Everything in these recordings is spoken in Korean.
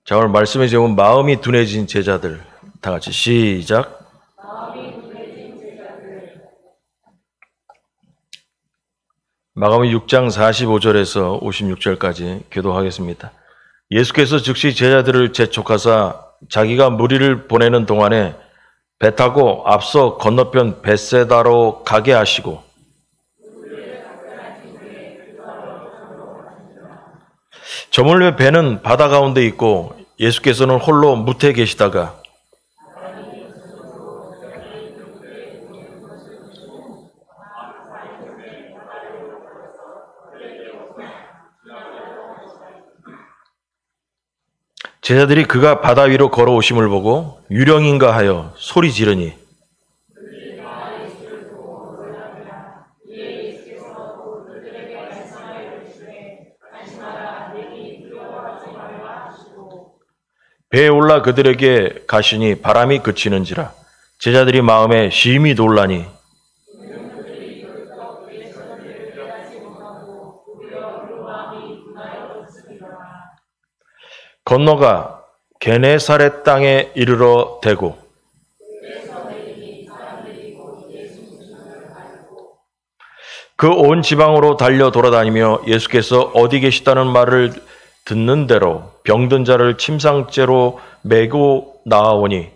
자, 오늘 말씀의 제목은 마음이 둔해진 제자들. 다 같이 시작. 마가복음 6장 45절에서 56절까지 교도하겠습니다. 예수께서 즉시 제자들을 재촉하사 자기가 무리를 보내는 동안에 배 타고 앞서 건너편 벳세다로 가게 하시고, 저물매 배는 바다 가운데 있고 예수께서는 홀로 무태에 계시다가 제자들이 그가 바다 위로 걸어오심을 보고 유령인가 하여 소리 지르니 배에 올라 그들에게 가시니 바람이 그치는지라. 제자들이 마음에 심히 놀라니 건너가 게네사렛 땅에 이르러 대고 그 온 지방으로 달려 돌아다니며 예수께서 어디 계시다는 말을 듣는 대로 병든 자를 침상째로 메고 나아오니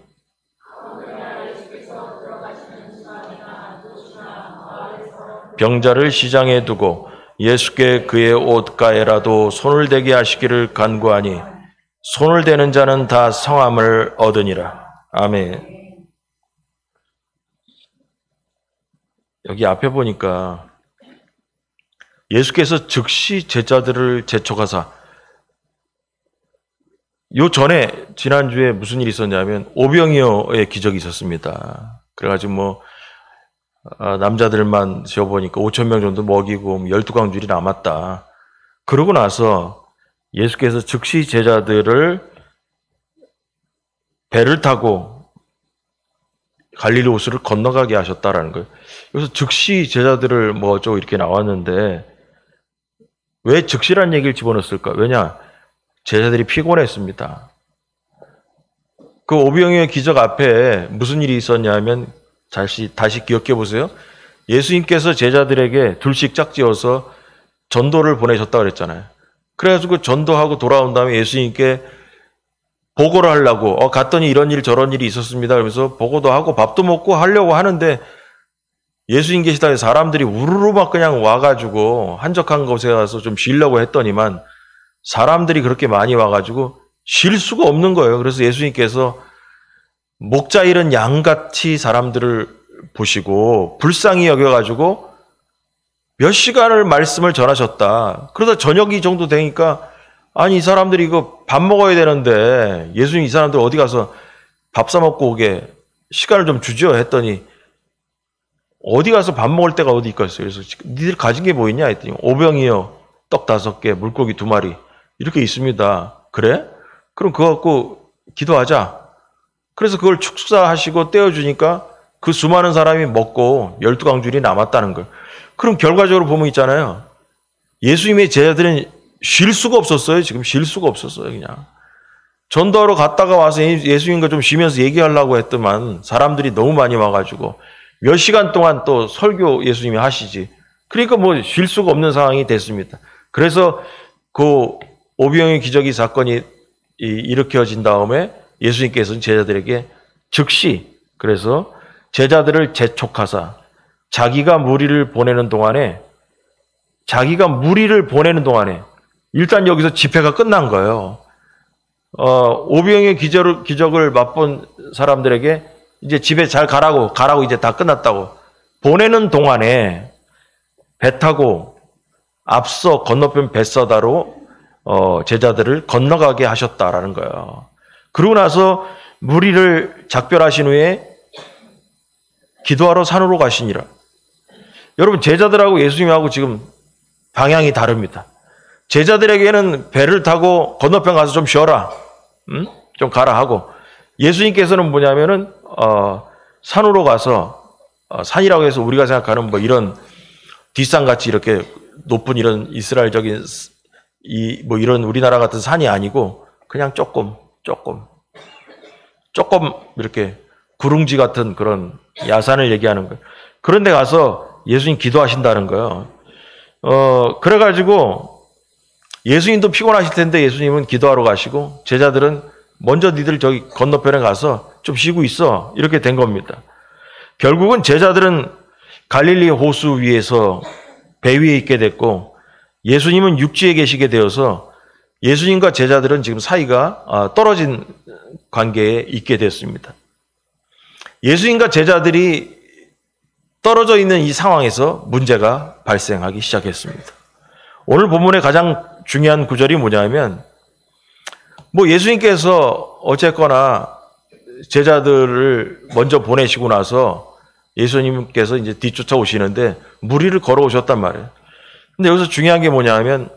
병자를 시장에 두고 예수께 그의 옷가에라도 손을 대게 하시기를 간구하니 손을 대는 자는 다 성함을 얻으니라. 아멘. 여기 앞에 보니까 예수께서 즉시 제자들을 재촉하사, 요 전에 지난주에 무슨 일이 있었냐면 오병이어의 기적이 있었습니다. 그래가지고 남자들만 재어보니까 5,000명 정도 먹이고 12광줄이 남았다. 그러고 나서 예수께서 즉시 제자들을 배를 타고 갈릴리 호수를 건너가게 하셨다라는 거예요. 그래서 즉시 제자들을 어쩌고 이렇게 나왔는데 왜 즉시란 얘기를 집어넣었을까? 왜냐? 제자들이 피곤했습니다. 그 오병이어의 기적 앞에 무슨 일이 있었냐면 다시 기억해 보세요. 예수님께서 제자들에게 둘씩 짝지어서 전도를 보내셨다고 그랬잖아요. 그래가지고 전도하고 돌아온 다음에 예수님께 보고를 하려고 갔더니 이런 일 저런 일이 있었습니다. 그러면서 보고도 하고 밥도 먹고 하려고 하는데 예수님 계시다 해서 사람들이 우르르 막 그냥 와가지고 한적한 곳에 가서 좀 쉬려고 했더니만 사람들이 그렇게 많이 와가지고 쉴 수가 없는 거예요. 그래서 예수님께서 목자 잃은 양같이 사람들을 보시고 불쌍히 여겨가지고 몇 시간을 말씀을 전하셨다. 그러다 저녁이 정도 되니까 아니 이 사람들이 이거 밥 먹어야 되는데 예수님 이 사람들 어디 가서 밥 사 먹고 오게 시간을 좀 주죠 했더니 어디 가서 밥 먹을 데가 어디 있겠어요. 그래서 니들 가진 게 뭐 있냐 했더니 오병이어 떡 5개 물고기 2마리 이렇게 있습니다. 그래? 그럼 그거 갖고 기도하자. 그래서 그걸 축사하시고 떼어주니까 그 수많은 사람이 먹고 12광줄이 남았다는 거예요. 그럼 결과적으로 보면 있잖아요. 예수님의 제자들은 쉴 수가 없었어요. 지금 쉴 수가 없었어요. 그냥 전도하러 갔다가 와서 예수님과 좀 쉬면서 얘기하려고 했더만 사람들이 너무 많이 와가지고 몇 시간 동안 또 설교 예수님이 하시지. 그러니까 쉴 수가 없는 상황이 됐습니다. 그래서 그 오병이어 기적이 사건이 일으켜진 다음에 예수님께서는 제자들에게 즉시 그래서 제자들을 재촉하사 자기가 무리를 보내는 동안에 일단 여기서 집회가 끝난 거예요. 오병이어 기적을 맛본 사람들에게 이제 집에 잘 가라고 이제 다 끝났다고 보내는 동안에 배 타고 앞서 건너편 벳사다로 제자들을 건너가게 하셨다라는 거예요. 그러고 나서 무리를 작별하신 후에 기도하러 산으로 가시니라. 여러분 제자들하고 예수님하고 지금 방향이 다릅니다. 제자들에게는 배를 타고 건너편 가서 좀 쉬어라. 좀 가라 하고 예수님께서는 뭐냐면은 산으로 가서 산이라고 해서 우리가 생각하는 이런 뒷산같이 이렇게 높은 이런 이스라엘적인 이런 우리나라 같은 산이 아니고 그냥 조금 이렇게 구릉지 같은 그런 야산을 얘기하는 거예요. 그런데 가서 예수님 기도하신다는 거예요. 그래가지고 예수님도 피곤하실 텐데 예수님은 기도하러 가시고 제자들은 먼저 니들 저기 건너편에 가서 좀 쉬고 있어. 이렇게 된 겁니다. 결국은 제자들은 갈릴리 호수 위에서 배 위에 있게 됐고 예수님은 육지에 계시게 되어서 예수님과 제자들은 지금 사이가 떨어진 관계에 있게 됐습니다. 예수님과 제자들이 떨어져 있는 이 상황에서 문제가 발생하기 시작했습니다. 오늘 본문의 가장 중요한 구절이 뭐냐면 예수님께서 어쨌거나 제자들을 먼저 보내시고 나서 예수님께서 이제 뒤쫓아 오시는데 무리를 걸어오셨단 말이에요. 근데 여기서 중요한 게 뭐냐면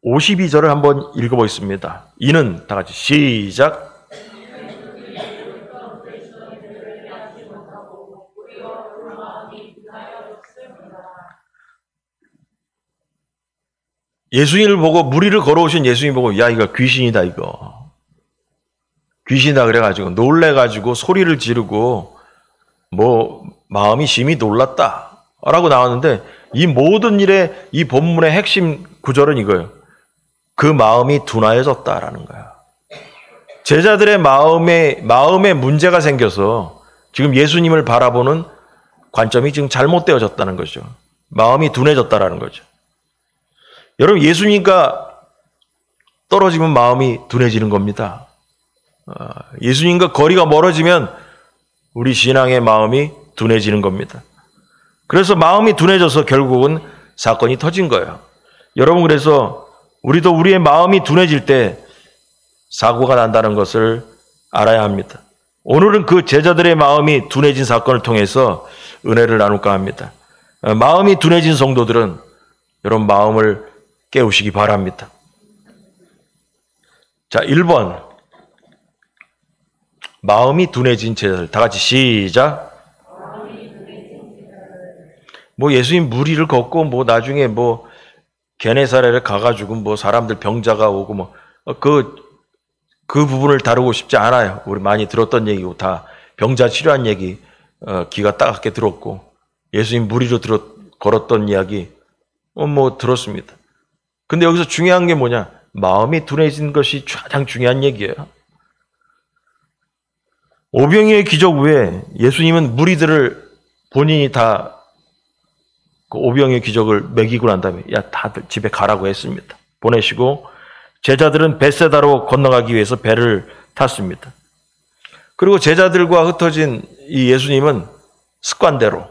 52절을 한번 읽어보겠습니다. 이는 다 같이 시작. 예수님을 보고 무리를 걸어오신 예수님 보고 야 이거 귀신이다 이거. 귀신이다 그래가지고 놀래가지고 소리를 지르고 마음이 심히 놀랐다 라고 나왔는데 이 모든 일의 이 본문의 핵심 구절은 이거예요. 그 마음이 둔하여졌다라는 거야. 제자들의 마음에 문제가 생겨서 지금 예수님을 바라보는 관점이 지금 잘못되어졌다는 거죠. 마음이 둔해졌다라는 거죠. 여러분 예수님과 떨어지면 마음이 둔해지는 겁니다. 예수님과 거리가 멀어지면 우리 신앙의 마음이 둔해지는 겁니다. 그래서 마음이 둔해져서 결국은 사건이 터진 거예요. 여러분 그래서 우리도 우리의 마음이 둔해질 때 사고가 난다는 것을 알아야 합니다. 오늘은 그 제자들의 마음이 둔해진 사건을 통해서 은혜를 나눌까 합니다. 마음이 둔해진 성도들은 여러분 마음을 깨우시기 바랍니다. 자, 1번. 마음이 둔해진 제자들. 다 같이 시작. 예수님 무리를 걷고 나중에 게네사렛에 가가지고 사람들 병자가 오고 그 부분을 다루고 싶지 않아요. 우리 많이 들었던 얘기고 다 병자 치료한 얘기 귀가 따갑게 들었고 예수님 무리로 걸었던 이야기 들었습니다. 근데 여기서 중요한 게 뭐냐? 마음이 둔해진 것이 가장 중요한 얘기예요. 오병이어의 기적 후에 예수님은 무리들을 본인이 다 그 오병이어의 기적을 먹이고 난 다음에 야 다들 집에 가라고 했습니다. 보내시고 제자들은 벳세다로 건너가기 위해서 배를 탔습니다. 그리고 제자들과 흩어진 이 예수님은 습관대로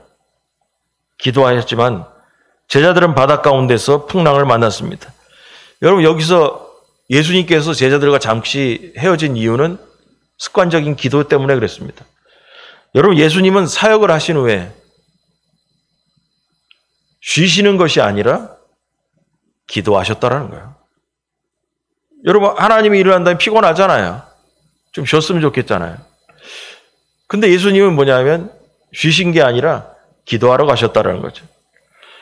기도하셨지만 제자들은 바닷 가운데서 풍랑을 만났습니다. 여러분 여기서 예수님께서 제자들과 잠시 헤어진 이유는 습관적인 기도 때문에 그랬습니다. 여러분 예수님은 사역을 하신 후에 쉬시는 것이 아니라 기도하셨다라는 거예요. 여러분 하나님이 일을 한다면 피곤하잖아요. 좀 쉬었으면 좋겠잖아요. 근데 예수님은 뭐냐면 쉬신 게 아니라 기도하러 가셨다라는 거죠.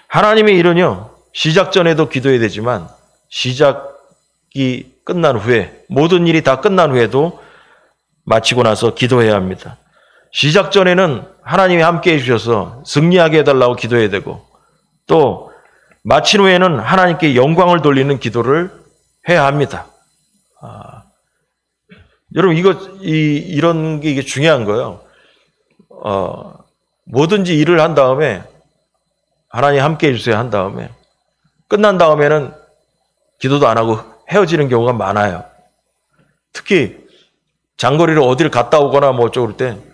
하나님의 일은요 시작 전에도 기도해야 되지만 시작이 끝난 후에 모든 일이 다 끝난 후에도 마치고 나서 기도해야 합니다. 시작 전에는 하나님이 함께 해주셔서 승리하게 해달라고 기도해야 되고 또 마친 후에는 하나님께 영광을 돌리는 기도를 해야 합니다. 여러분 이런 게 이게 중요한 거예요. 뭐든지 일을 한 다음에 하나님 함께 해주세요 한 다음에 끝난 다음에는 기도도 안 하고 헤어지는 경우가 많아요. 특히 장거리로 어디를 갔다 오거나 어쩌고 그럴 때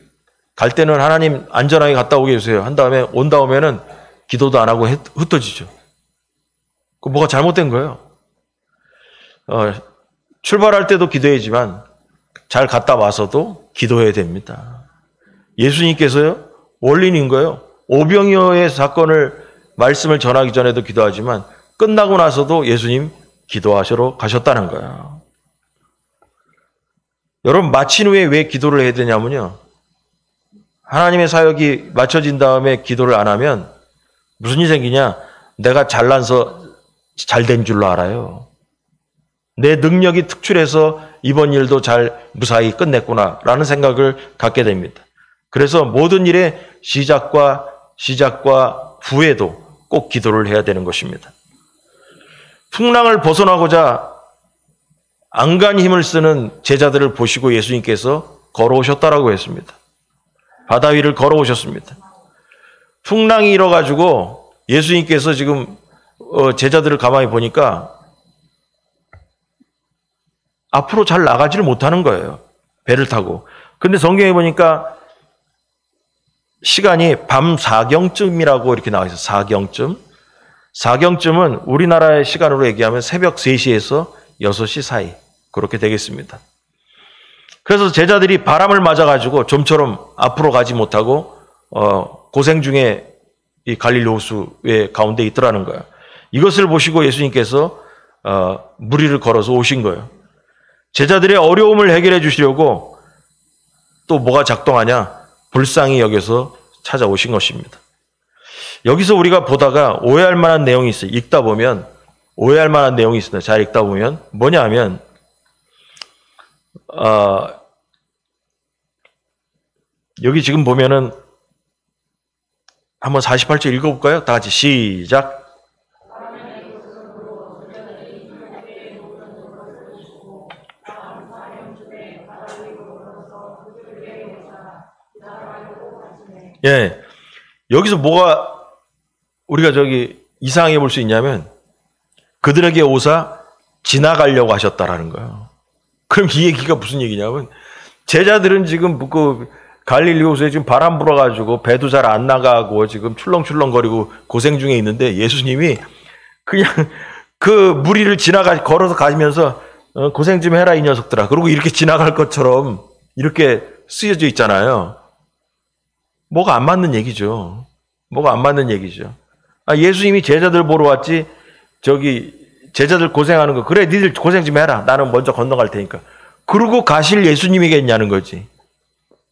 갈 때는 하나님 안전하게 갔다 오게 해주세요 한 다음에 온 다음에는 기도도 안 하고 흩어지죠. 그 뭐가 잘못된 거예요. 출발할 때도 기도해야지만 잘 갔다 와서도 기도해야 됩니다. 예수님께서요 원리인 거예요. 오병이어의 사건을 말씀을 전하기 전에도 기도하지만 끝나고 나서도 예수님 기도하시러 가셨다는 거예요. 여러분 마친 후에 왜 기도를 해야 되냐면요. 하나님의 사역이 마쳐진 다음에 기도를 안 하면 무슨 일이 생기냐? 내가 잘나서 잘된 줄로 알아요. 내 능력이 특출해서 이번 일도 잘 무사히 끝냈구나라는 생각을 갖게 됩니다. 그래서 모든 일의 시작과 후에도 꼭 기도를 해야 되는 것입니다. 풍랑을 벗어나고자 안간 힘을 쓰는 제자들을 보시고 예수님께서 걸어오셨다라고 했습니다. 바다 위를 걸어오셨습니다. 풍랑이 일어가지고 예수님께서 지금 제자들을 가만히 보니까 앞으로 잘 나가지를 못하는 거예요. 배를 타고. 근데 성경에 보니까 시간이 밤 4경쯤이라고 이렇게 나와 있어요. 4경쯤. 4경쯤은 우리나라의 시간으로 얘기하면 새벽 3시에서 6시 사이. 그렇게 되겠습니다. 그래서 제자들이 바람을 맞아가지고 좀처럼 앞으로 가지 못하고 고생 중에 이 갈릴리 호수의 가운데 있더라는 거예요. 이것을 보시고 예수님께서 무리를 걸어서 오신 거예요. 제자들의 어려움을 해결해 주시려고 또 뭐가 작동하냐? 불쌍히 여겨서 찾아오신 것입니다. 여기서 우리가 보다가 오해할 만한 내용이 있어요. 읽다 보면 오해할 만한 내용이 있습니다. 잘 읽다 보면 뭐냐 하면 여기 지금 보면은 한번 48절 읽어볼까요? 다 같이 시작. 예, 여기서 뭐가 우리가 이상하게 볼 수 있냐면 그들에게 오사 지나가려고 하셨다라는 거예요. 그럼 이 얘기가 무슨 얘기냐면 제자들은 지금 그 갈릴리 호수에 지금 바람 불어가지고 배도 잘 안 나가고 지금 출렁출렁거리고 고생 중에 있는데 예수님이 그냥 그 무리를 걸어서 가시면서 고생 좀 해라 이 녀석들아. 그러고 이렇게 지나갈 것처럼 이렇게 쓰여져 있잖아요. 뭐가 안 맞는 얘기죠. 뭐가 안 맞는 얘기죠. 예수님이 제자들 보러 왔지 제자들 고생하는 거 그래 니들 고생 좀 해라. 나는 먼저 건너갈 테니까. 그러고 가실 예수님이겠냐는 거지.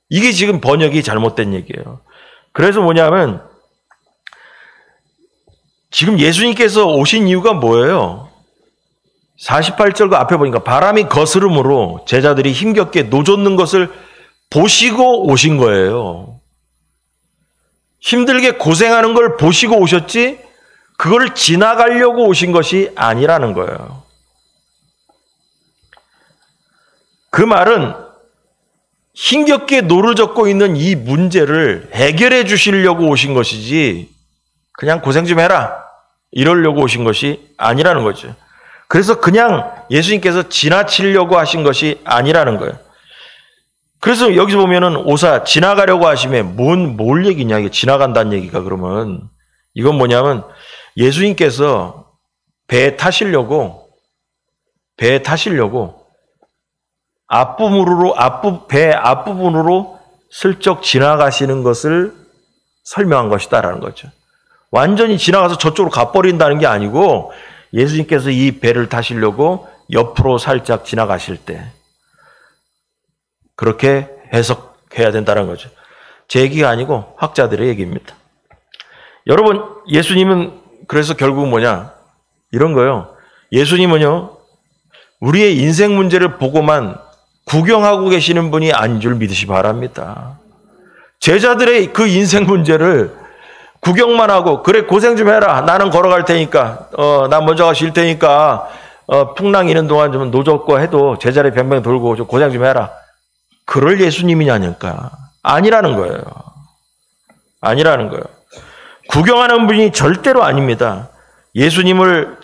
이게 지금 번역이 잘못된 얘기예요. 그래서 뭐냐면 지금 예수님께서 오신 이유가 뭐예요? 48절 앞에 보니까 바람이 거스름으로 제자들이 힘겹게 노젓는 것을 보시고 오신 거예요. 힘들게 고생하는 걸 보시고 오셨지 그걸 지나가려고 오신 것이 아니라는 거예요. 그 말은 힘겹게 노르젓고 있는 이 문제를 해결해 주시려고 오신 것이지 그냥 고생 좀 해라 이러려고 오신 것이 아니라는 거죠. 그래서 그냥 예수님께서 지나치려고 하신 것이 아니라는 거예요. 그래서 여기서 보면은 오사 지나가려고 하시면 뭘 얘기냐 이게 지나간다는 얘기가 그러면 이건 뭐냐면 예수님께서 배 타시려고 배 앞부분으로 슬쩍 지나가시는 것을 설명한 것이다라는 거죠. 완전히 지나가서 저쪽으로 가버린다는 게 아니고 예수님께서 이 배를 타시려고 옆으로 살짝 지나가실 때 그렇게 해석해야 된다는 거죠. 제 얘기가 아니고 학자들의 얘기입니다. 여러분 예수님은 그래서 결국 뭐냐 이런 거예요. 예수님은요 우리의 인생 문제를 보고만 구경하고 계시는 분이 아닌 줄 믿으시 바랍니다. 제자들의 그 인생 문제를 구경만 하고 그래 고생 좀 해라. 나는 걸어갈 테니까 난 먼저 가실 테니까 풍랑 이는 동안 좀 노젓고 해도 제자리 병병 돌고 좀 고생 좀 해라. 그럴 예수님이냐니까. 아니라는 거예요. 아니라는 거예요. 구경하는 분이 절대로 아닙니다. 예수님을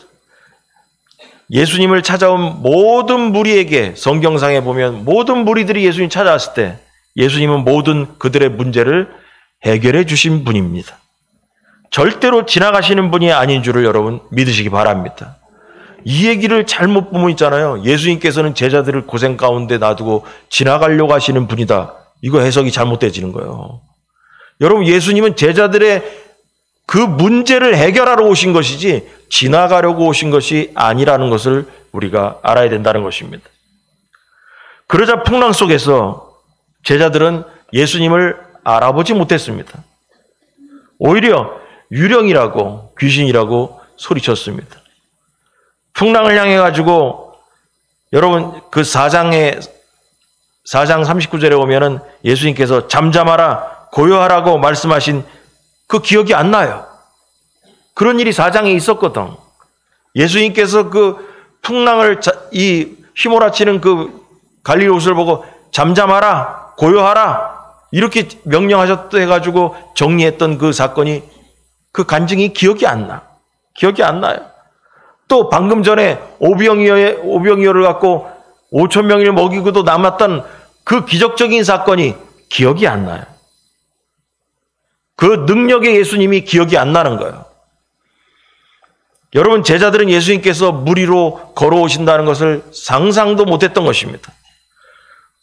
찾아온 모든 무리에게 성경상에 보면 모든 무리들이 예수님 찾아왔을 때 예수님은 모든 그들의 문제를 해결해 주신 분입니다. 절대로 지나가시는 분이 아닌 줄을 여러분 믿으시기 바랍니다. 이 얘기를 잘못 보면 있잖아요. 예수님께서는 제자들을 고생 가운데 놔두고 지나가려고 하시는 분이다. 이거 해석이 잘못되어지는 거예요. 여러분 예수님은 제자들의 그 문제를 해결하러 오신 것이지 지나가려고 오신 것이 아니라는 것을 우리가 알아야 된다는 것입니다. 그러자 풍랑 속에서 제자들은 예수님을 알아보지 못했습니다. 오히려 유령이라고 귀신이라고 소리쳤습니다. 풍랑을 향해 가지고 여러분 그 4장 39절에 보면은 예수님께서 잠잠하라 고요하라고 말씀하신 그 기억이 안 나요. 그런 일이 4장에 있었거든. 예수님께서 그 풍랑을 휘몰아치는 그 갈릴리 호수를 보고 잠잠하라 고요하라 이렇게 명령하셨다 해가지고 정리했던 그 사건이 그 간증이 기억이 안 나요. 또 방금 전에 오병이어를 갖고 5천 명을 먹이고도 남았던 그 기적적인 사건이 기억이 안 나요. 그 능력의 예수님이 기억이 안 나는 거예요. 여러분, 제자들은 예수님께서 물 위로 걸어오신다는 것을 상상도 못했던 것입니다.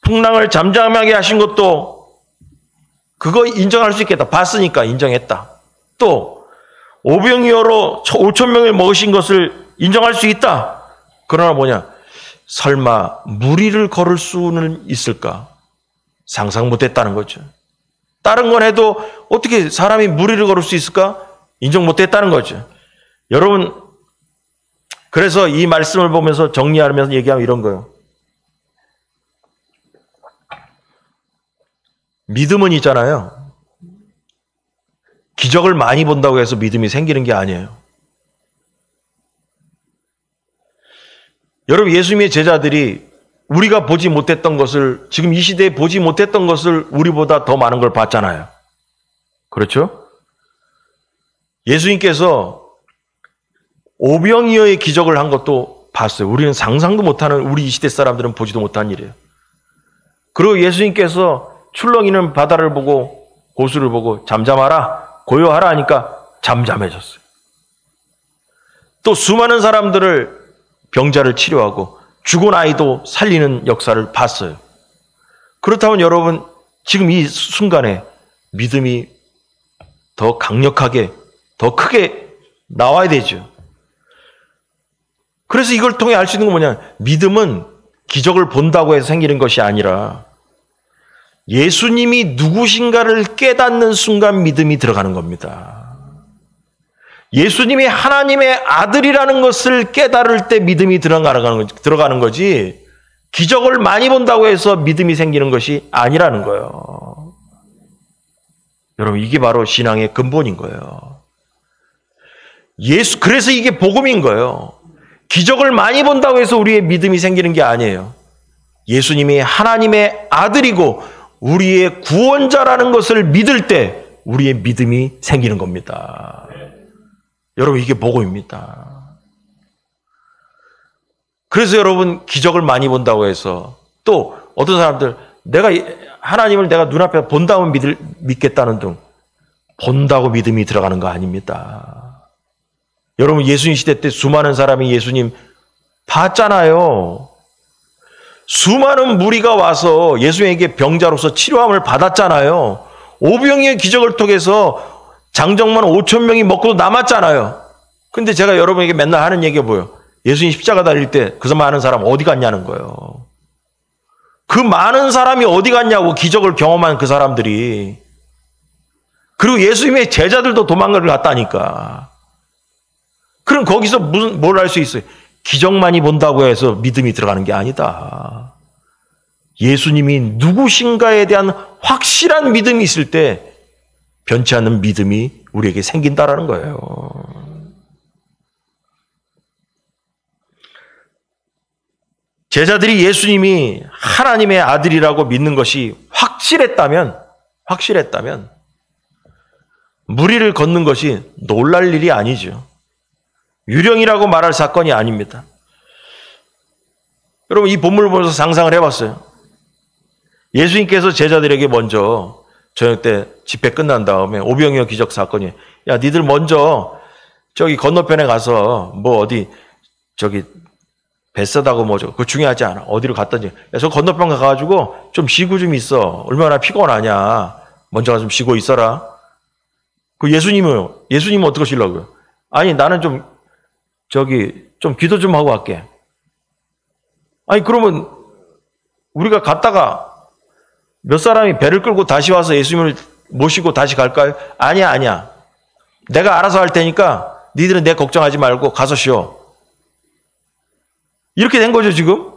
풍랑을 잠잠하게 하신 것도 그거 인정할 수 있겠다. 봤으니까 인정했다. 또 오병이어로 5천 명을 먹으신 것을 인정할 수 있다. 그러나 뭐냐? 설마 물 위를 걸을 수는 있을까? 상상 못했다는 거죠. 다른 건 해도 어떻게 사람이 물 위를 걸을 수 있을까? 인정 못했다는 거죠. 여러분, 그래서 이 말씀을 보면서 정리하면서 얘기하면 이런 거예요. 믿음은 있잖아요. 기적을 많이 본다고 해서 믿음이 생기는 게 아니에요. 여러분, 예수님의 제자들이 우리가 보지 못했던 것을, 지금 이 시대에 보지 못했던 것을 우리보다 더 많은 걸 봤잖아요. 그렇죠? 예수님께서 오병이어의 기적을 한 것도 봤어요. 우리는 상상도 못하는, 우리 이 시대 사람들은 보지도 못한 일이에요. 그리고 예수님께서 출렁이는 바다를 보고, 호수를 보고 잠잠하라, 고요하라 하니까 잠잠해졌어요. 또 수많은 사람들을, 병자를 치료하고 죽은 아이도 살리는 역사를 봤어요. 그렇다면 여러분, 지금 이 순간에 믿음이 더 강력하게, 더 크게 나와야 되죠. 그래서 이걸 통해 알 수 있는 건 뭐냐? 믿음은 기적을 본다고 해서 생기는 것이 아니라 예수님이 누구신가를 깨닫는 순간 믿음이 들어가는 겁니다. 예수님이 하나님의 아들이라는 것을 깨달을 때 믿음이 들어가는 거지, 기적을 많이 본다고 해서 믿음이 생기는 것이 아니라는 거예요. 여러분, 이게 바로 신앙의 근본인 거예요. 그래서 이게 복음인 거예요. 기적을 많이 본다고 해서 우리의 믿음이 생기는 게 아니에요. 예수님이 하나님의 아들이고 우리의 구원자라는 것을 믿을 때 우리의 믿음이 생기는 겁니다. 여러분, 이게 복음입니다. 그래서 여러분, 기적을 많이 본다고 해서, 또 어떤 사람들 하나님을 내가 눈앞에 본다면 믿겠다는 등, 본다고 믿음이 들어가는 거 아닙니다. 여러분, 예수님 시대 때 수많은 사람이 예수님 봤잖아요. 수많은 무리가 와서 예수님에게 병자로서 치료함을 받았잖아요. 오병이의 기적을 통해서 장정만 5천 명이 먹고도 남았잖아요. 근데 제가 여러분에게 맨날 하는 얘기가 뭐예요? 예수님 십자가 달릴 때 그 많은 사람 어디 갔냐는 거예요. 그 많은 사람이 어디 갔냐고, 기적을 경험한 그 사람들이. 그리고 예수님의 제자들도 도망가를 갔다니까. 그럼 거기서 뭘 할 수 있어요? 기적만이 본다고 해서 믿음이 들어가는 게 아니다. 예수님이 누구신가에 대한 확실한 믿음이 있을 때 변치 않는 믿음이 우리에게 생긴다라는 거예요. 제자들이 예수님이 하나님의 아들이라고 믿는 것이 확실했다면 무리를 걷는 것이 놀랄 일이 아니죠. 유령이라고 말할 사건이 아닙니다. 여러분, 이 본문을 보면서 상상을 해봤어요. 예수님께서 제자들에게 먼저 저녁 때 집회 끝난 다음에 오병이어 기적 사건이, 야, 니들 먼저 저기 건너편에 가서 뱃사다고 뭐죠? 그거 중요하지 않아. 어디로 갔든지. 야, 저 건너편 가가지고 좀 쉬고 좀 있어. 얼마나 피곤하냐. 먼저 가서 좀 쉬고 있어라. 그 예수님은 어떻게 하시려고요? 아니, 나는 좀 기도 좀 하고 갈게. 아니, 그러면 우리가 갔다가 몇 사람이 배를 끌고 다시 와서 예수님을 모시고 다시 갈까요? 아니야. 내가 알아서 할 테니까 니들은 내 걱정하지 말고 가서 쉬어. 이렇게 된 거죠, 지금.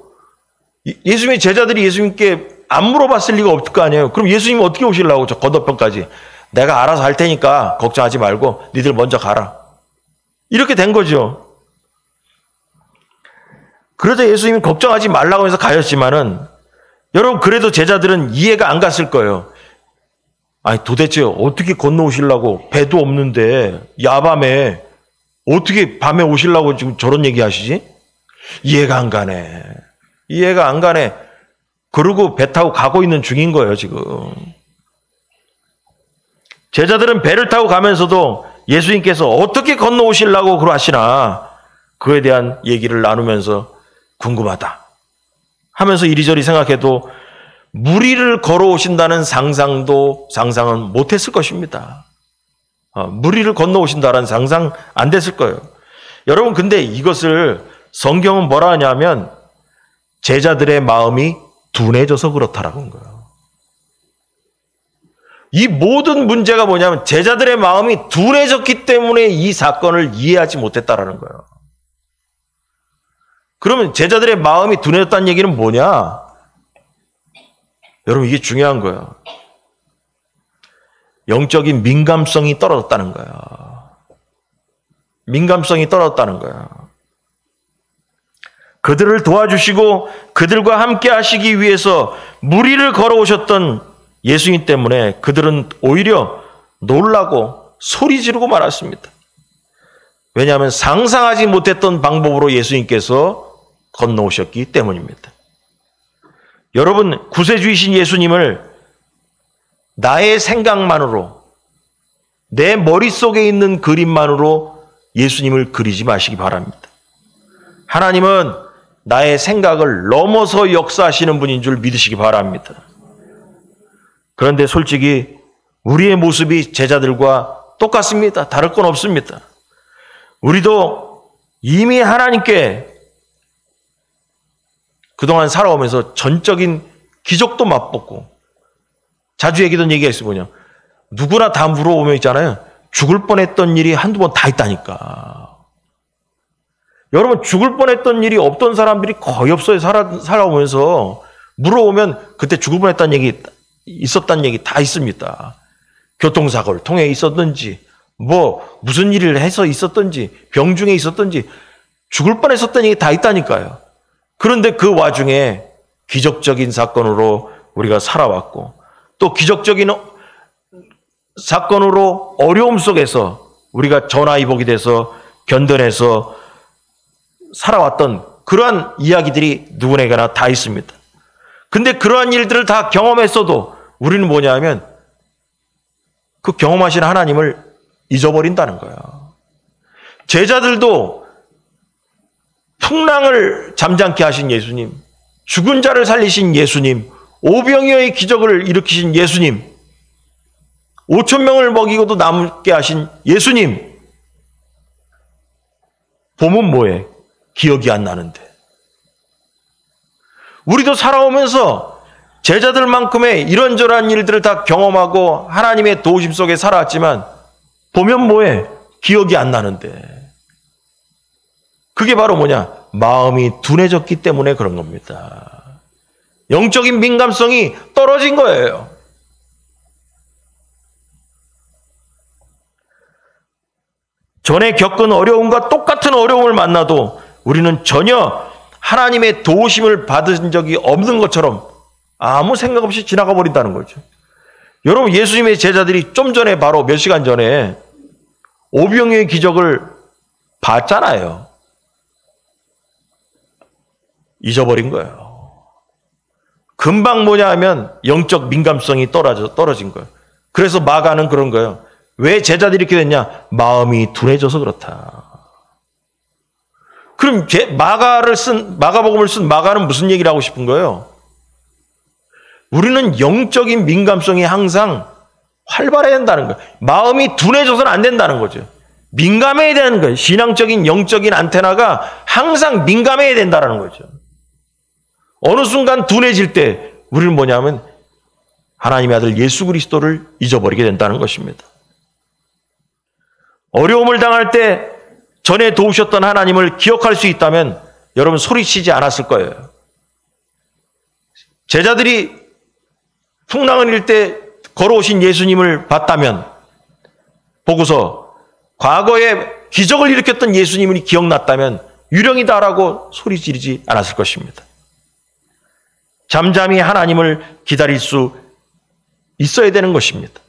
예수님의 제자들이 예수님께 안 물어봤을 리가 없을 거 아니에요. 그럼 예수님은 어떻게 오시려고 저 건너편까지. 내가 알아서 할 테니까 걱정하지 말고 니들 먼저 가라. 이렇게 된 거죠. 그러자 예수님이 걱정하지 말라고 해서 가셨지만은 여러분 그래도 제자들은 이해가 안 갔을 거예요. 아니 도대체 어떻게 건너오시려고 배도 없는데 야밤에 어떻게 밤에 오시려고 지금 저런 얘기 하시지? 이해가 안 가네. 이해가 안 가네. 그러고 배 타고 가고 있는 중인 거예요, 지금. 제자들은 배를 타고 가면서도 예수님께서 어떻게 건너오시려고 그러시나 그에 대한 얘기를 나누면서 궁금하다 하면서 이리저리 생각해도 물 위를 걸어오신다는 상상은 못했을 것입니다. 물 위를 건너오신다는 상상 안 됐을 거예요. 여러분 근데 이것을 성경은 뭐라 하냐면 제자들의 마음이 둔해져서 그렇다라고 한 거예요. 이 모든 문제가 뭐냐면 제자들의 마음이 둔해졌기 때문에 이 사건을 이해하지 못했다라는 거예요. 그러면 제자들의 마음이 둔해졌다는 얘기는 뭐냐? 여러분 이게 중요한 거예요. 영적인 민감성이 떨어졌다는 거예요. 민감성이 떨어졌다는 거예요. 그들을 도와주시고 그들과 함께 하시기 위해서 물 위를 걸어오셨던 예수님 때문에 그들은 오히려 놀라고 소리 지르고 말았습니다. 왜냐하면 상상하지 못했던 방법으로 예수님께서 건너오셨기 때문입니다. 여러분 구세주이신 예수님을 나의 생각만으로 내 머릿속에 있는 그림만으로 예수님을 그리지 마시기 바랍니다. 하나님은 나의 생각을 넘어서 역사하시는 분인 줄 믿으시기 바랍니다. 그런데 솔직히 우리의 모습이 제자들과 똑같습니다. 다를 건 없습니다. 우리도 이미 하나님께 그동안 살아오면서 전적인 기적도 맛봤고 자주 얘기던 얘기가 있어요. 뭐냐. 누구나 다 물어보면 있잖아요. 죽을 뻔했던 일이 한두 번 다 있다니까. 여러분 죽을 뻔했던 일이 없던 사람들이 거의 없어요. 살아오면서 물어보면 그때 죽을 뻔했다는 얘기 있었다는 얘기 다 있습니다. 교통사고를 통해 있었든지 무슨 일을 해서 있었든지 병 중에 있었든지 죽을 뻔했었던 얘기 다 있다니까요. 그런데 그 와중에 기적적인 사건으로 우리가 살아왔고 또 기적적인 사건으로 어려움 속에서 우리가 전화위복이 돼서 견뎌내서 살아왔던 그러한 이야기들이 누구에게나 다 있습니다. 근데 그러한 일들을 다 경험했어도 우리는 뭐냐면 그 경험하신 하나님을 잊어버린다는 거예요. 제자들도 풍랑을 잠잠케 하신 예수님, 죽은 자를 살리신 예수님, 오병이어의 기적을 일으키신 예수님, 5,000명을 먹이고도 남게 하신 예수님 보면 뭐해? 기억이 안 나는데. 우리도 살아오면서 제자들만큼의 이런저런 일들을 다 경험하고 하나님의 도우심 속에 살아왔지만 보면 뭐해? 기억이 안 나는데. 그게 바로 뭐냐? 마음이 둔해졌기 때문에 그런 겁니다. 영적인 민감성이 떨어진 거예요. 전에 겪은 어려움과 똑같은 어려움을 만나도 우리는 전혀 하나님의 도우심을 받은 적이 없는 것처럼 아무 생각 없이 지나가 버린다는 거죠. 여러분 예수님의 제자들이 좀 전에 바로 몇 시간 전에 오병이어의 기적을 봤잖아요. 잊어버린 거예요. 금방 뭐냐 하면 영적 민감성이 떨어진 거예요. 그래서 마가는 그런 거예요. 왜 제자들이 이렇게 됐냐? 마음이 둔해져서 그렇다. 그럼 마가복음을 쓴 마가는 무슨 얘기를 하고 싶은 거예요? 우리는 영적인 민감성이 항상 활발해야 된다는 거예요. 마음이 둔해져서는 안 된다는 거죠. 민감해야 되는 거예요. 신앙적인 영적인 안테나가 항상 민감해야 된다는 거죠. 어느 순간 둔해질 때 우리는 뭐냐면 하나님의 아들 예수 그리스도를 잊어버리게 된다는 것입니다. 어려움을 당할 때 전에 도우셨던 하나님을 기억할 수 있다면 여러분 소리치지 않았을 거예요. 제자들이 풍랑을 일을 때 걸어오신 예수님을 봤다면, 보고서 과거에 기적을 일으켰던 예수님이 기억났다면 유령이다라고 소리 지르지 않았을 것입니다. 잠잠히 하나님을 기다릴 수 있어야 되는 것입니다.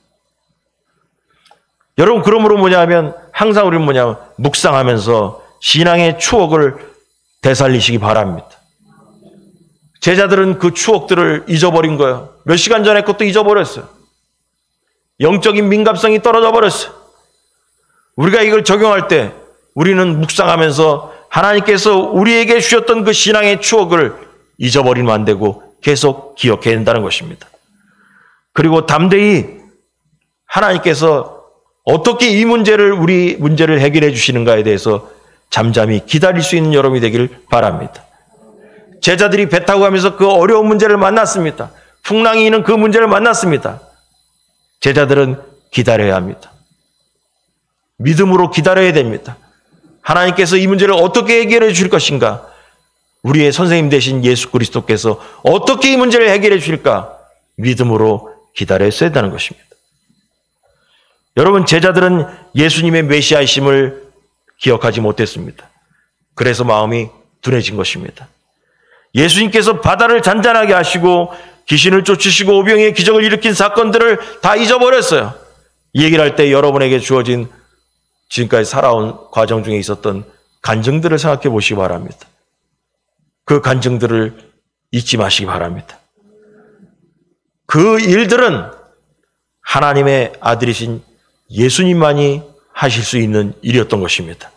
여러분, 그러므로 뭐냐면 항상 우리는 뭐냐면 묵상하면서 신앙의 추억을 되살리시기 바랍니다. 제자들은 그 추억들을 잊어버린 거예요. 몇 시간 전에 것도 잊어버렸어요. 영적인 민감성이 떨어져 버렸어요. 우리가 이걸 적용할 때 우리는 묵상하면서 하나님께서 우리에게 주셨던 그 신앙의 추억을 잊어버리면 안 되고 계속 기억해야 된다는 것입니다. 그리고 담대히 하나님께서 어떻게 이 문제를, 우리 문제를 해결해 주시는가에 대해서 잠잠히 기다릴 수 있는 여러분이 되길 바랍니다. 제자들이 배 타고 가면서 그 어려운 문제를 만났습니다. 풍랑이 있는 그 문제를 만났습니다. 제자들은 기다려야 합니다. 믿음으로 기다려야 됩니다. 하나님께서 이 문제를 어떻게 해결해 주실 것인가? 우리의 선생님 되신 예수 그리스도께서 어떻게 이 문제를 해결해 주실까? 믿음으로 기다렸어야 한다는 것입니다. 여러분, 제자들은 예수님의 메시아이심을 기억하지 못했습니다. 그래서 마음이 둔해진 것입니다. 예수님께서 바다를 잔잔하게 하시고 귀신을 쫓으시고 오병이의 기적을 일으킨 사건들을 다 잊어버렸어요. 이 얘기를 할 때 여러분에게 주어진 지금까지 살아온 과정 중에 있었던 간증들을 생각해 보시기 바랍니다. 그 간증들을 잊지 마시기 바랍니다. 그 일들은 하나님의 아들이신 예수님만이 하실 수 있는 일이었던 것입니다.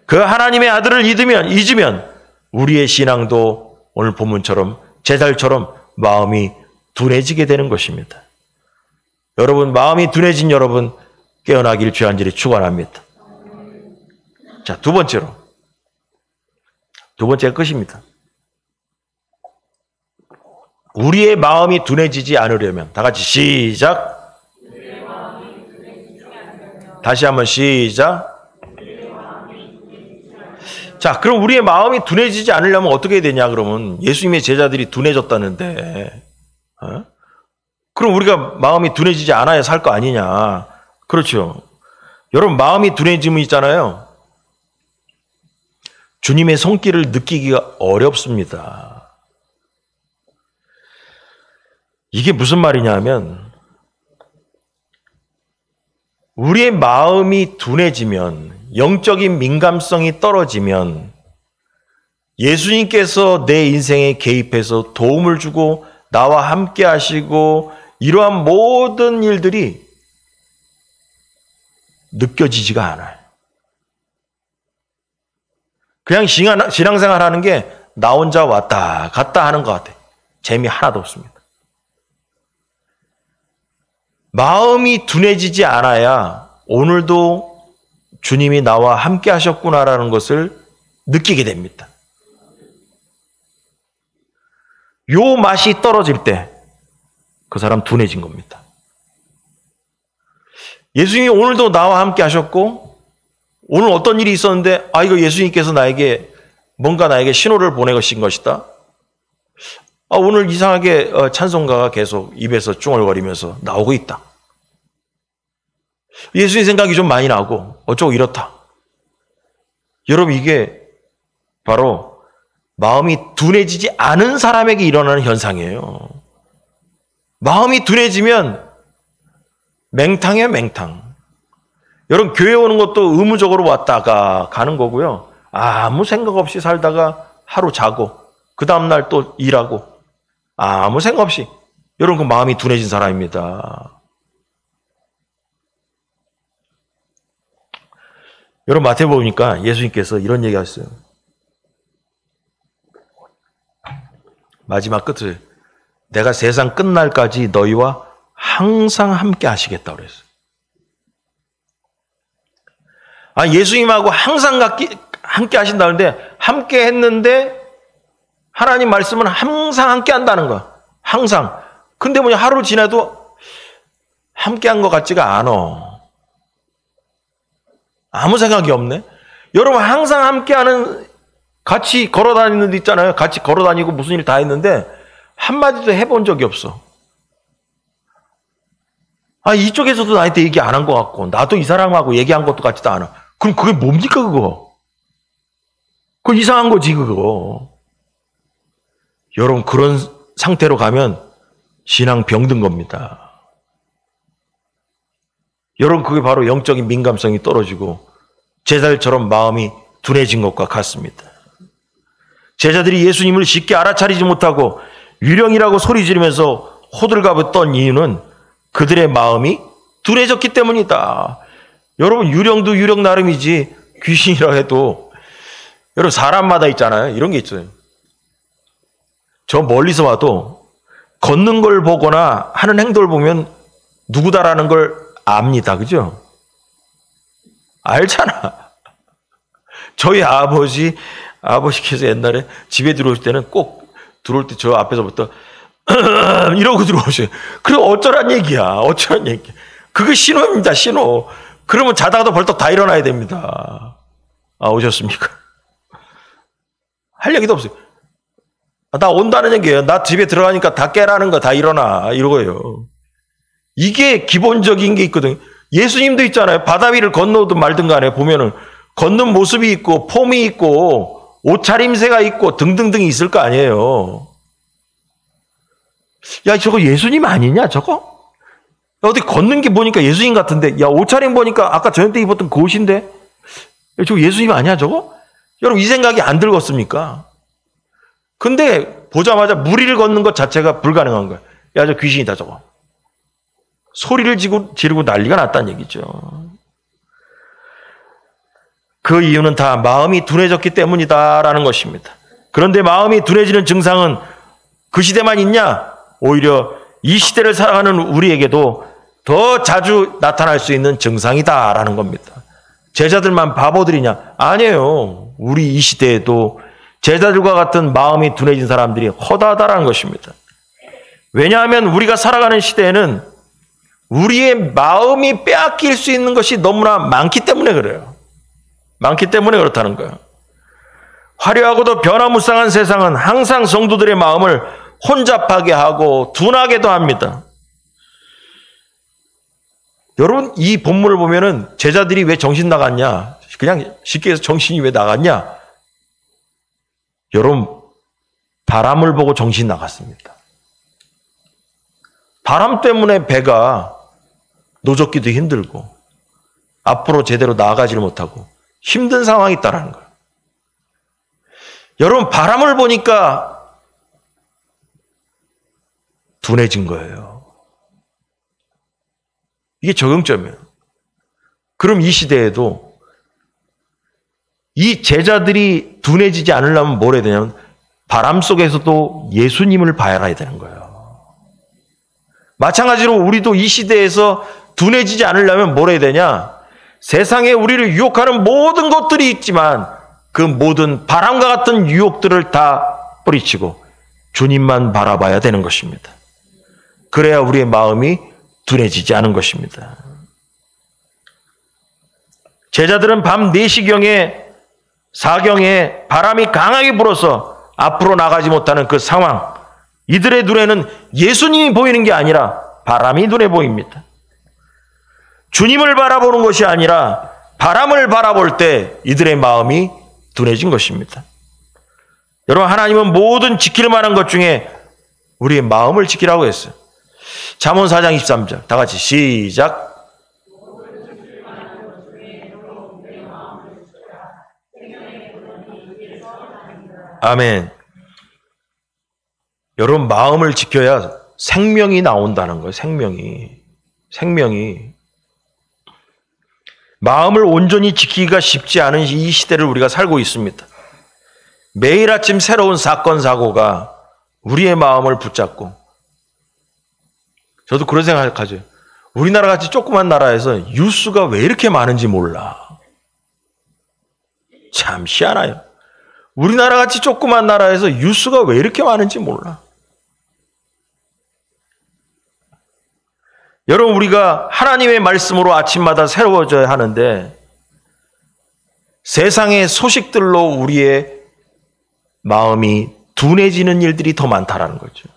그 하나님의 아들을 잊으면 우리의 신앙도 오늘 본문처럼 제자들처럼 마음이 둔해지게 되는 것입니다. 여러분, 마음이 둔해진 여러분 깨어나기를 주안절히 축원합니다. 자, 두 번째가 끝입니다. 우리의 마음이 둔해지지 않으려면, 다 같이 시작. 다시 한번 시작. 자, 그럼 우리의 마음이 둔해지지 않으려면 어떻게 해야 되냐? 그러면 예수님의 제자들이 둔해졌다는데, 그럼 우리가 마음이 둔해지지 않아야 살 거 아니냐? 그렇죠. 여러분, 마음이 둔해짐이 있잖아요. 주님의 손길을 느끼기가 어렵습니다. 이게 무슨 말이냐 하면, 우리의 마음이 둔해지면, 영적인 민감성이 떨어지면 예수님께서 내 인생에 개입해서 도움을 주고 나와 함께 하시고 이러한 모든 일들이 느껴지지가 않아요. 그냥 신앙생활 하는 게 나 혼자 왔다 갔다 하는 것 같아요. 재미 하나도 없습니다. 마음이 둔해지지 않아야 오늘도 주님이 나와 함께 하셨구나라는 것을 느끼게 됩니다. 요 맛이 떨어질 때 그 사람 둔해진 겁니다. 예수님이 오늘도 나와 함께 하셨고 오늘 어떤 일이 있었는데 이거 예수님께서 나에게 신호를 보내신 것이다. 오늘 이상하게 찬송가가 계속 입에서 중얼거리면서 나오고 있다. 예수님 생각이 좀 많이 나고 어쩌고 이렇다. 여러분, 이게 바로 마음이 둔해지지 않은 사람에게 일어나는 현상이에요. 마음이 둔해지면 맹탕이에요, 맹탕. 여러분, 교회 오는 것도 의무적으로 왔다가 가는 거고요. 아무 생각 없이 살다가 하루 자고 그 다음날 또 일하고 아무 생각 없이. 여러분, 그 마음이 둔해진 사람입니다. 여러분, 마태복음 보니까 예수님께서 이런 얘기 하셨어요. 마지막 끝을 내가 세상 끝날까지 너희와 항상 함께 하시겠다고 그랬어요. 예수님하고 항상 함께 하신다는데 함께 했는데 하나님 말씀은 항상 함께 한다는 거야. 항상. 근데 하루 지나도 함께 한 것 같지가 않아. 아무 생각이 없네. 여러분, 항상 함께하는 같이 걸어 다니는 데 있잖아요. 같이 걸어 다니고 무슨 일 다 했는데 한마디도 해본 적이 없어. 아, 이쪽에서도 나한테 얘기 안 한 것 같고 나도 이 사람하고 얘기한 것도 같지도 않아. 그럼 그게 뭡니까 그거? 그거 이상한 거지 그거. 여러분 그런 상태로 가면 신앙 병든 겁니다. 여러분 그게 바로 영적인 민감성이 떨어지고 제자들처럼 마음이 둔해진 것과 같습니다. 제자들이 예수님을 쉽게 알아차리지 못하고 유령이라고 소리 지르면서 호들갑을 이유는 그들의 마음이 둔해졌기 때문이다. 여러분 유령도 유령 나름이지 귀신이라 해도 여러분 사람마다 있잖아요. 이런 게 있어요. 저 멀리서 와도 걷는 걸 보거나 하는 행동을 보면 누구다라는 걸 압니다. 그죠? 알잖아. 저희 아버지께서 옛날에 집에 들어오실 때는 꼭 들어올 때 저 앞에서부터 이러고 들어오셔요. 그럼 어쩌란 얘기야. 어쩌란 얘기야. 그게 신호입니다. 신호. 그러면 자다가도 벌떡 다 일어나야 됩니다. 아, 오셨습니까? 할 얘기도 없어요. 나 온다는 얘기예요. 나 집에 들어가니까 다 깨라는 거, 다 일어나. 이러고요. 이게 기본적인 게 있거든요. 예수님도 있잖아요. 바다 위를 건너든 말든 간에 보면은 걷는 모습이 있고 폼이 있고 옷차림새가 있고 등등등이 있을 거 아니에요. 야, 저거 예수님 아니냐 저거? 야, 어디 걷는 게 보니까 예수님 같은데, 야, 옷차림 보니까 아까 저녁 때 입었던 그 옷인데, 야, 저거 예수님 아니야 저거? 여러분 이 생각이 안 들었습니까? 근데 보자마자 무리를 걷는 것 자체가 불가능한 거야. 야, 저 귀신이다 저거. 소리를 지르고 난리가 났다는 얘기죠. 그 이유는 다 마음이 둔해졌기 때문이다라는 것입니다. 그런데 마음이 둔해지는 증상은 그 시대만 있냐? 오히려 이 시대를 살아가는 우리에게도 더 자주 나타날 수 있는 증상이다라는 겁니다. 제자들만 바보들이냐? 아니에요. 우리 이 시대에도 제자들과 같은 마음이 둔해진 사람들이 허다하다라는 것입니다. 왜냐하면 우리가 살아가는 시대에는 우리의 마음이 빼앗길 수 있는 것이 너무나 많기 때문에 그래요. 많기 때문에 그렇다는 거예요. 화려하고도 변화무쌍한 세상은 항상 성도들의 마음을 혼잡하게 하고 둔하게도 합니다. 여러분 이 본문을 보면은 제자들이 왜 정신 나갔냐? 그냥 쉽게 해서 정신이 왜 나갔냐? 여러분 바람을 보고 정신 나갔습니다. 바람 때문에 배가 노젓기도 힘들고 앞으로 제대로 나아가지를 못하고 힘든 상황이 있다는 거예요. 여러분 바람을 보니까 둔해진 거예요. 이게 적용점이에요. 그럼 이 시대에도 이 제자들이 둔해지지 않으려면 뭘 해야 되냐면 바람 속에서도 예수님을 봐야 되는 거예요. 마찬가지로 우리도 이 시대에서 둔해지지 않으려면 뭘 해야 되냐? 세상에 우리를 유혹하는 모든 것들이 있지만 그 모든 바람과 같은 유혹들을 다 뿌리치고 주님만 바라봐야 되는 것입니다. 그래야 우리의 마음이 둔해지지 않은 것입니다. 제자들은 밤 4시경에 4경에 바람이 강하게 불어서 앞으로 나가지 못하는 그 상황, 이들의 눈에는 예수님이 보이는 게 아니라 바람이 눈에 보입니다. 주님을 바라보는 것이 아니라 바람을 바라볼 때 이들의 마음이 둔해진 것입니다. 여러분 하나님은 모든 지킬 만한 것 중에 우리의 마음을 지키라고 했어요. 잠언 4장 23절 다 같이 시작. 아멘. 여러분 마음을 지켜야 생명이 나온다는 거예요. 생명이. 마음을 온전히 지키기가 쉽지 않은 이 시대를 우리가 살고 있습니다. 매일 아침 새로운 사건 사고가 우리의 마음을 붙잡고, 저도 그런 생각을 가져요. 우리나라 같이 조그만 나라에서 뉴스가 왜 이렇게 많은지 몰라. 참 희한해요. 우리나라 같이 조그만 나라에서 뉴스가 왜 이렇게 많은지 몰라. 여러분 우리가 하나님의 말씀으로 아침마다 새로워져야 하는데 세상의 소식들로 우리의 마음이 둔해지는 일들이 더 많다라는 거죠.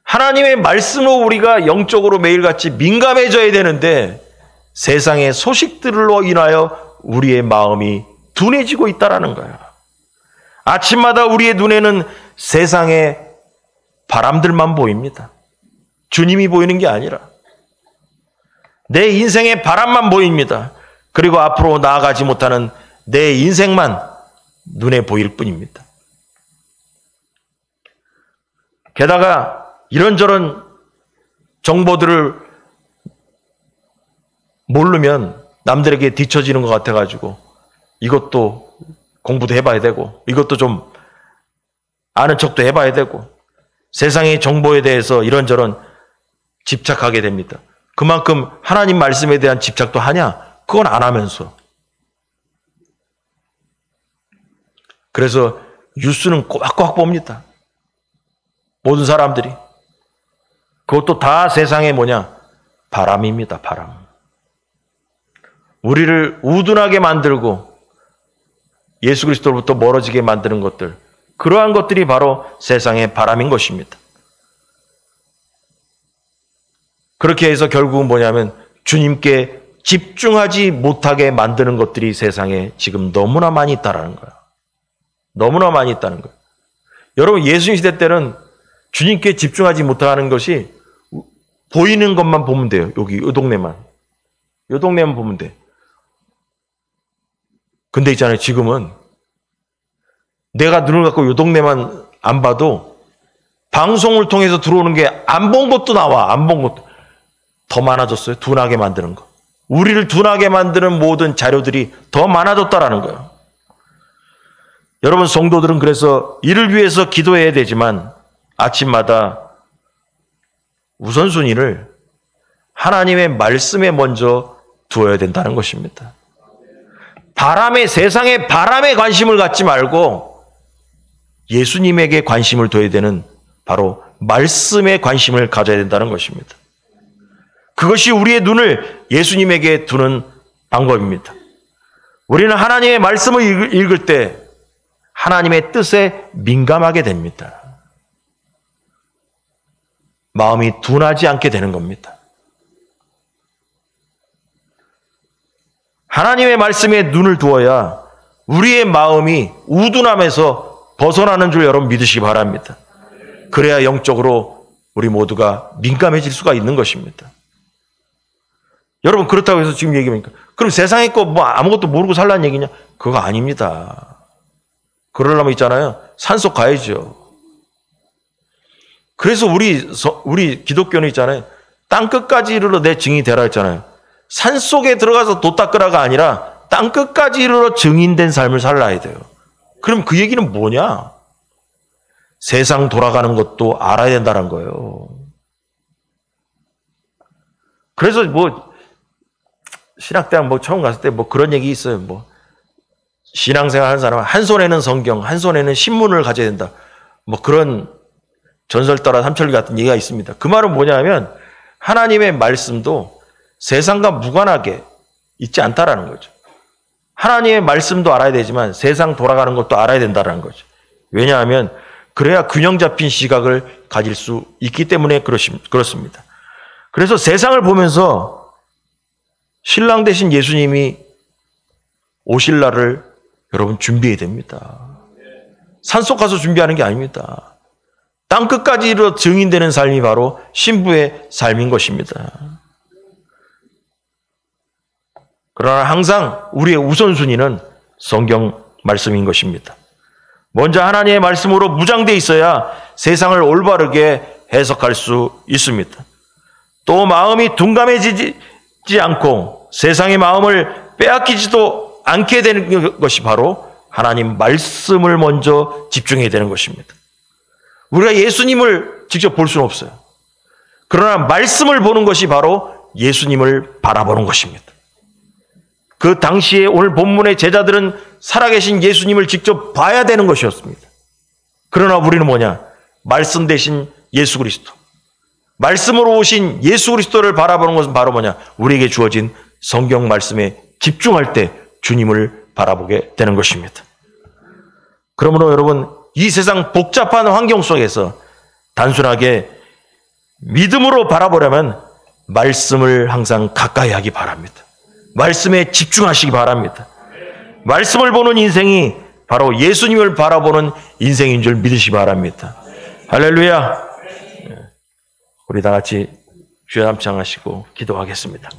하나님의 말씀으로 우리가 영적으로 매일같이 민감해져야 되는데 세상의 소식들로 인하여 우리의 마음이 둔해지고 있다라는 거예요. 아침마다 우리의 눈에는 세상의 바람들만 보입니다. 주님이 보이는 게 아니라 내 인생의 바람만 보입니다. 그리고 앞으로 나아가지 못하는 내 인생만 눈에 보일 뿐입니다. 게다가 이런저런 정보들을 모르면 남들에게 뒤처지는 것 같아가지고 이것도 공부도 해봐야 되고 이것도 좀 아는 척도 해봐야 되고 세상의 정보에 대해서 이런저런 집착하게 됩니다. 그만큼 하나님 말씀에 대한 집착도 하냐? 그건 안 하면서. 그래서 뉴스는 꼬박꼬박 봅니다. 모든 사람들이. 그것도 다 세상의 뭐냐? 바람입니다. 바람. 우리를 우둔하게 만들고 예수 그리스도로부터 멀어지게 만드는 것들, 그러한 것들이 바로 세상의 바람인 것입니다. 그렇게 해서 결국은 뭐냐면 주님께 집중하지 못하게 만드는 것들이 세상에 지금 너무나 많이 있다는 거예요. 너무나 많이 있다는 거예요. 여러분, 예수님 시대 때는 주님께 집중하지 못하는 것이 보이는 것만 보면 돼요. 여기 이 동네만. 이 동네만 보면 돼. 근데 있잖아요. 지금은 내가 눈을 갖고 이 동네만 안 봐도 방송을 통해서 들어오는 게 안 본 것도 나와. 안 본 것도. 더 많아졌어요. 둔하게 만드는 거. 우리를 둔하게 만드는 모든 자료들이 더 많아졌다라는 거예요. 여러분, 성도들은 그래서 이를 위해서 기도해야 되지만 아침마다 우선순위를 하나님의 말씀에 먼저 두어야 된다는 것입니다. 세상의 바람에 관심을 갖지 말고 예수님에게 관심을 둬야 되는 바로 말씀에 관심을 가져야 된다는 것입니다. 그것이 우리의 눈을 예수님에게 두는 방법입니다. 우리는 하나님의 말씀을 읽을 때 하나님의 뜻에 민감하게 됩니다. 마음이 둔하지 않게 되는 겁니다. 하나님의 말씀에 눈을 두어야 우리의 마음이 우둔함에서 벗어나는 줄 여러분 믿으시기 바랍니다. 그래야 영적으로 우리 모두가 민감해질 수가 있는 것입니다. 여러분, 그렇다고 해서 지금 얘기합니까? 그럼 세상에 거 뭐 아무것도 모르고 살라는 얘기냐? 그거 아닙니다. 그러려면 있잖아요. 산속 가야죠. 그래서 우리 기독교는 있잖아요. 땅끝까지 이르러 내 증인이 되라 했잖아요. 산속에 들어가서 도 닦으라가 아니라 땅끝까지 이르러 증인된 삶을 살아야 돼요. 그럼 그 얘기는 뭐냐? 세상 돌아가는 것도 알아야 된다는 거예요. 그래서 신학대학 처음 갔을 때 그런 얘기 있어요. 신앙생활 하는 사람은 한 손에는 성경, 한 손에는 신문을 가져야 된다. 그런 전설따라 삼천리 같은 얘기가 있습니다. 그 말은 뭐냐면 하나님의 말씀도 세상과 무관하게 있지 않다라는 거죠. 하나님의 말씀도 알아야 되지만 세상 돌아가는 것도 알아야 된다는 거죠. 왜냐하면 그래야 균형 잡힌 시각을 가질 수 있기 때문에 그렇습니다. 그래서 세상을 보면서 신랑 되신 예수님이 오실 날을 여러분 준비해야 됩니다. 산속 가서 준비하는 게 아닙니다. 땅끝까지 이르러 증인되는 삶이 바로 신부의 삶인 것입니다. 그러나 항상 우리의 우선순위는 성경 말씀인 것입니다. 먼저 하나님의 말씀으로 무장되어 있어야 세상을 올바르게 해석할 수 있습니다. 또 마음이 둔감해지지 않고 세상의 마음을 빼앗기지도 않게 되는 것이 바로 하나님 말씀을 먼저 집중해야 되는 것입니다. 우리가 예수님을 직접 볼 수는 없어요. 그러나 말씀을 보는 것이 바로 예수님을 바라보는 것입니다. 그 당시에 오늘 본문의 제자들은 살아계신 예수님을 직접 봐야 되는 것이었습니다. 그러나 우리는 뭐냐? 말씀 대신 예수 그리스도. 말씀으로 오신 예수 그리스도를 바라보는 것은 바로 뭐냐? 우리에게 주어진 성경 말씀에 집중할 때 주님을 바라보게 되는 것입니다. 그러므로 여러분, 이 세상 복잡한 환경 속에서 단순하게 믿음으로 바라보려면 말씀을 항상 가까이 하기 바랍니다. 말씀에 집중하시기 바랍니다. 말씀을 보는 인생이 바로 예수님을 바라보는 인생인 줄 믿으시기 바랍니다. 할렐루야. 우리 다 같이 주여 함창하시고 기도하겠습니다.